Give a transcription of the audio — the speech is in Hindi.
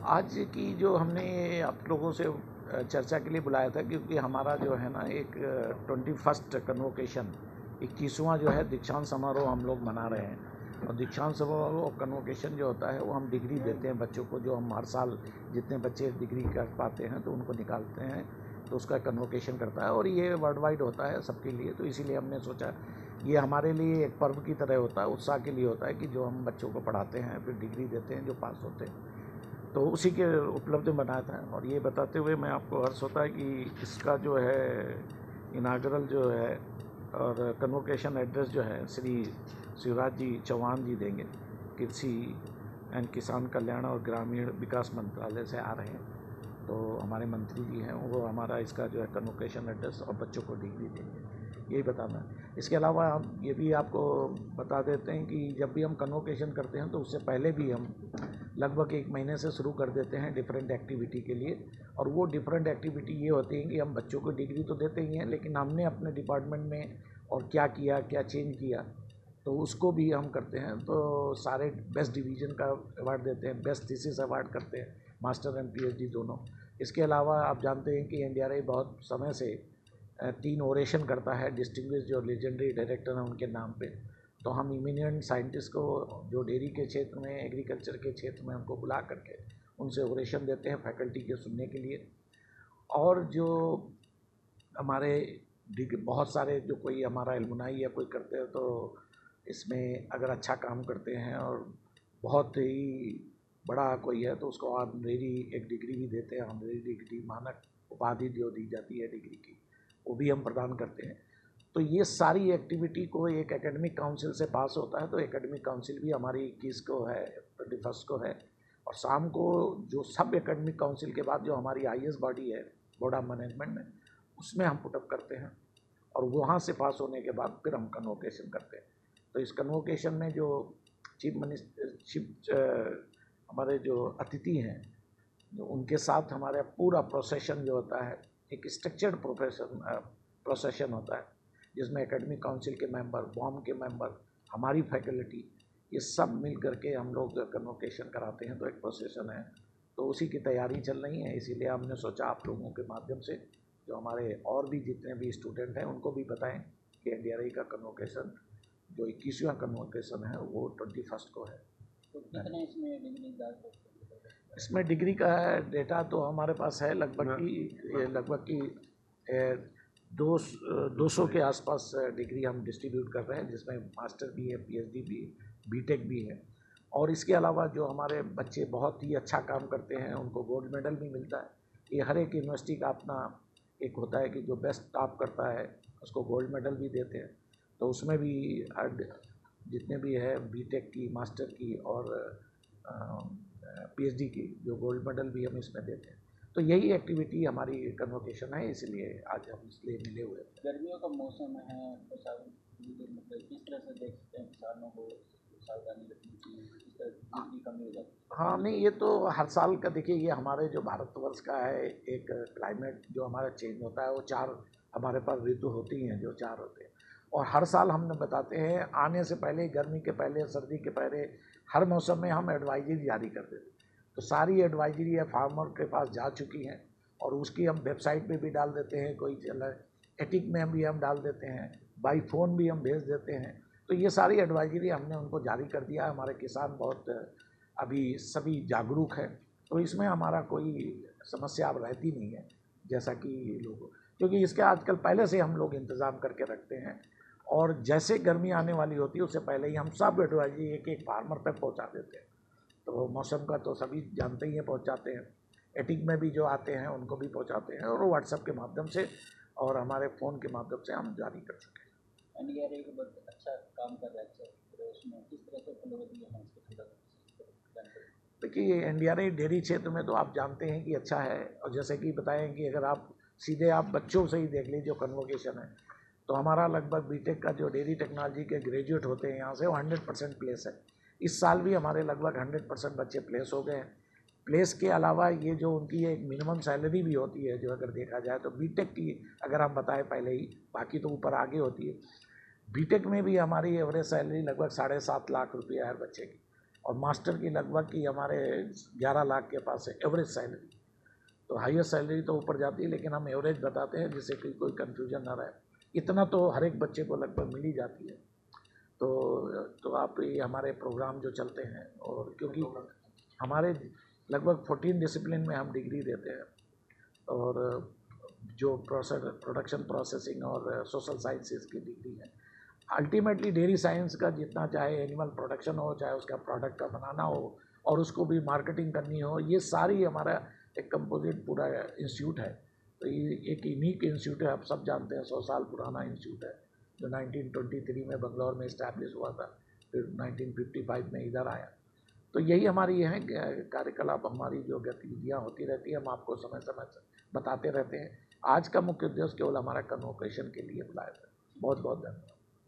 आज की जो हमने आप लोगों से चर्चा के लिए बुलाया था, क्योंकि हमारा जो है ना एक 21st कन्वोकेशन 21वां जो है दीक्षांत समारोह हम लोग मना रहे हैं। और दीक्षांत समारोह कन्वोकेशन जो होता है वो हम डिग्री देते हैं बच्चों को, जो हम हर साल जितने बच्चे डिग्री कर पाते हैं तो उनको निकालते हैं, तो उसका कन्वोकेशन करता है और ये वर्ल्ड वाइड होता है सबके लिए। तो इसीलिए हमने सोचा ये हमारे लिए एक पर्व की तरह होता है, उत्साह के लिए होता है कि जो हम बच्चों को पढ़ाते हैं फिर डिग्री देते हैं जो पास होते हैं, तो उसी के उपलब्ध में बनाया था। और ये बताते हुए मैं आपको हर्ष होता है कि इसका जो है इनागरल जो है और कन्वोकेशन एड्रेस जो है श्री शिवराज जी चौहान जी देंगे, कृषि एंड किसान कल्याण और ग्रामीण विकास मंत्रालय से आ रहे हैं। तो हमारे मंत्री जी हैं, वो हमारा इसका जो है कन्वोकेशन एड्रेस और बच्चों को डिग्री देंगे, यही बताना है। इसके अलावा हम ये भी आपको बता देते हैं कि जब भी हम कन्वोकेशन करते हैं तो उससे पहले भी हम लगभग 1 महीने से शुरू कर देते हैं डिफरेंट एक्टिविटी के लिए। और वो डिफरेंट एक्टिविटी ये होती हैं कि हम बच्चों को डिग्री तो देते ही हैं, लेकिन हमने अपने डिपार्टमेंट में और क्या किया, क्या चेंज किया, तो उसको भी हम करते हैं। तो सारे बेस्ट डिवीज़न का अवार्ड देते हैं, बेस्ट थीसिस अवार्ड करते हैं, मास्टर एंड पीएचडी दोनों। इसके अलावा आप जानते हैं कि एनडीआरआई बहुत समय से 3 ओरेशन करता है डिस्टिंग्विश जो लेजेंडरी डायरेक्टर हैं उनके नाम पे। तो हम इमिनेंट साइंटिस्ट को जो डेयरी के क्षेत्र में, एग्रीकल्चर के क्षेत्र में उनको बुला करके उनसे ओरेशन देते हैं फैकल्टी के सुनने के लिए। और जो हमारे बहुत सारे जो कोई हमारा एलुमनाई या कोई करते हैं, तो इसमें अगर अच्छा काम करते हैं और बहुत ही बड़ा कोई है तो उसको ऑनरेरी एक डिग्री भी देते हैं। ऑनरेरी डिग्री मानक उपाधि जो दी जाती है डिग्री की, वो भी हम प्रदान करते हैं। तो ये सारी एक्टिविटी को एक एकेडमिक काउंसिल से पास होता है। तो एकेडमिक काउंसिल भी हमारी 21 को है, 21 को है। और शाम को जो सब एकेडमिक काउंसिल के बाद जो हमारी हाईएस्ट बॉडी है बोर्ड ऑफ मैनेजमेंट में, उसमें हम पुटअप करते हैं और वहाँ से पास होने के बाद फिर हम कन्वोकेशन करते हैं। तो इस कन्वोकेशन में जो हमारे जो अतिथि हैं, जो उनके साथ हमारा पूरा प्रोसेशन जो होता है, एक स्ट्रक्चर्ड प्रोसेशन होता है, जिसमें एकेडमिक काउंसिल के मेंबर, बॉम के मेंबर, हमारी फैकल्टी, ये सब मिल करके हम लोग कन्वोकेशन कराते हैं। तो एक प्रोसेशन है, तो उसी की तैयारी चल रही है। इसीलिए हमने सोचा आप लोगों के माध्यम से जो हमारे और भी जितने भी स्टूडेंट हैं उनको भी बताएं कि एनडीआरआई का कन्वोकेशन जो 21वां कन्वोकेशन है वो 21 को है। तो कितने इसमें डिग्री इसमें डिग्री का डेटा तो हमारे पास है लगभग की 200 के आसपास डिग्री हम डिस्ट्रीब्यूट कर रहे हैं, जिसमें मास्टर भी है, पीएचडी भी है, बीटेक भी है। और इसके अलावा जो हमारे बच्चे बहुत ही अच्छा काम करते हैं उनको गोल्ड मेडल भी मिलता है। ये हर एक यूनिवर्सिटी का अपना एक होता है कि जो बेस्ट टॉप करता है उसको गोल्ड मेडल भी देते हैं। तो उसमें भी जितने भी है बीटेक की, मास्टर की और पीएचडी की जो गोल्ड मेडल भी हम इसमें देते हैं। तो यही एक्टिविटी हमारी कन्वोकेशन है, इसलिए आज हम इसलिए मिले हुए हैं। गर्मियों का मौसम है तो मतलब किस तरह से देख सकते हैं किसानों को सावधानी रखनी चाहिए, किस तरह बिजली कमी हो जाती है? हाँ नहीं, ये तो हर साल का देखिए, ये हमारे जो भारतवर्ष का है एक क्लाइमेट जो हमारा चेंज होता है, वो 4 हमारे पास ऋतु होती हैं, जो 4 होते हैं। और हर साल हम बताते हैं आने से पहले, गर्मी के पहले, सर्दी के पहले, हर मौसम में हम एडवाइजरी जारी कर देते हैं। तो सारी एडवाइजरी है फार्मर के पास जा चुकी हैं और उसकी हम वेबसाइट पे भी डाल देते हैं, कोई एटिक में भी हम डाल देते हैं, बाई फ़ोन भी हम भेज देते हैं। तो ये सारी एडवाइजरी हमने उनको जारी कर दिया है। हमारे किसान बहुत अभी सभी जागरूक है, तो इसमें हमारा कोई समस्या अब रहती नहीं है, जैसा कि लोग, क्योंकि इसके आजकल पहले से हम लोग इंतज़ाम करके रखते हैं। और जैसे गर्मी आने वाली होती है उससे पहले ही हम सब एडवाइजरी एक एक फार्मर तक पहुंचा देते हैं। तो मौसम का तो सभी जानते ही हैं, पहुंचाते हैं। एटिक में भी जो आते हैं उनको भी पहुंचाते हैं, और व्हाट्सएप के माध्यम से और हमारे फ़ोन के माध्यम से हम जारी कर चुके हैं। एनडीआरआई को बहुत अच्छा काम कर रहा है, तो उसमें किस तरह से प्रगति है इसके थोड़ा देखिए, एनडीआरआई डेयरी क्षेत्र में तो आप जानते हैं कि अच्छा है। और जैसे कि बताएं कि अगर आप सीधे आप बच्चों से ही देख लीजिए, जो कन्वोकेशन है, तो हमारा लगभग बीटेक का जो डेयरी टेक्नोलॉजी के ग्रेजुएट होते हैं यहाँ से, वो 100% प्लेस है। इस साल भी हमारे लगभग 100% बच्चे प्लेस हो गए हैं। प्लेस के अलावा ये जो उनकी एक मिनिमम सैलरी भी होती है, जो अगर देखा जाए तो बीटेक की अगर हम बताएं पहले ही, बाकी तो ऊपर आगे होती है। बीटेक में भी हमारी एवरेज सैलरी लगभग 7.5 लाख रुपये है हर बच्चे की। और मास्टर की लगभग की हमारे 11 लाख के पास है एवरेज सैलरी। तो हाईएस्ट सैलरी तो ऊपर जाती है, लेकिन हम एवरेज बताते हैं जिससे कि कोई कन्फ्यूजन ना रहे। इतना तो हर एक बच्चे को लगभग मिल ही जाती है। तो आप ये हमारे प्रोग्राम जो चलते हैं, और क्योंकि हमारे लगभग 14 डिसिप्लिन में हम डिग्री देते हैं, और जो प्रोडक्शन प्रोसेसिंग और सोशल साइंसेज की डिग्री है। अल्टीमेटली डेयरी साइंस का जितना, चाहे एनिमल प्रोडक्शन हो, चाहे उसका प्रोडक्ट का बनाना हो और उसको भी मार्केटिंग करनी हो, ये सारी हमारा एक कंपोजिट पूरा इंस्टीट्यूट है। तो ये एक यूनिक इंस्टीट्यूट है, आप सब जानते हैं 100 साल पुराना इंस्टीट्यूट है, जो 1923 में बंगलौर में इस्टेब्लिश हुआ था, फिर 1955 में इधर आया। तो यही हमारी है कार्यकलाप, हमारी जो गतिविधियाँ होती रहती है, हम आपको समय समय से बताते रहते हैं। आज का मुख्य उद्देश्य केवल हमारा कन्वोकेशन के लिए बुलाया था। बहुत बहुत धन्यवाद।